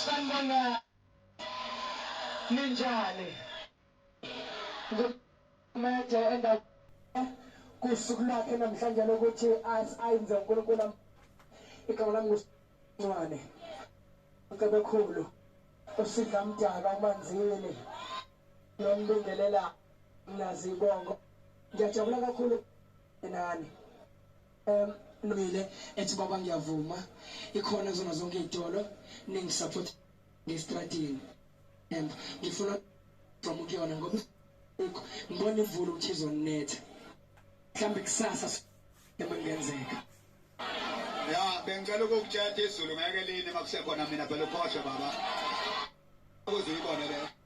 Sanibona ninjani ngokumethe endawo kusuku lakhe namhlanje lokuthi ayenze uNkulunkulu igama lami nguSncwane uCebekhulu usidla mdaka umanzini nombingelela nazibongo ngiyajabula kakhulu nani nomile ethi baba ngiyavuma ikhona zona zonke izitolo ningisupport ngestrategy ngifuna from ukuyona ngoba ngibona ivula ukuthi izonetha mhlambe kusasa ngenzeka ya bengicela ukukutshela izulu ngeke line makusekhona mina phela uphosho baba ukuzuyibone le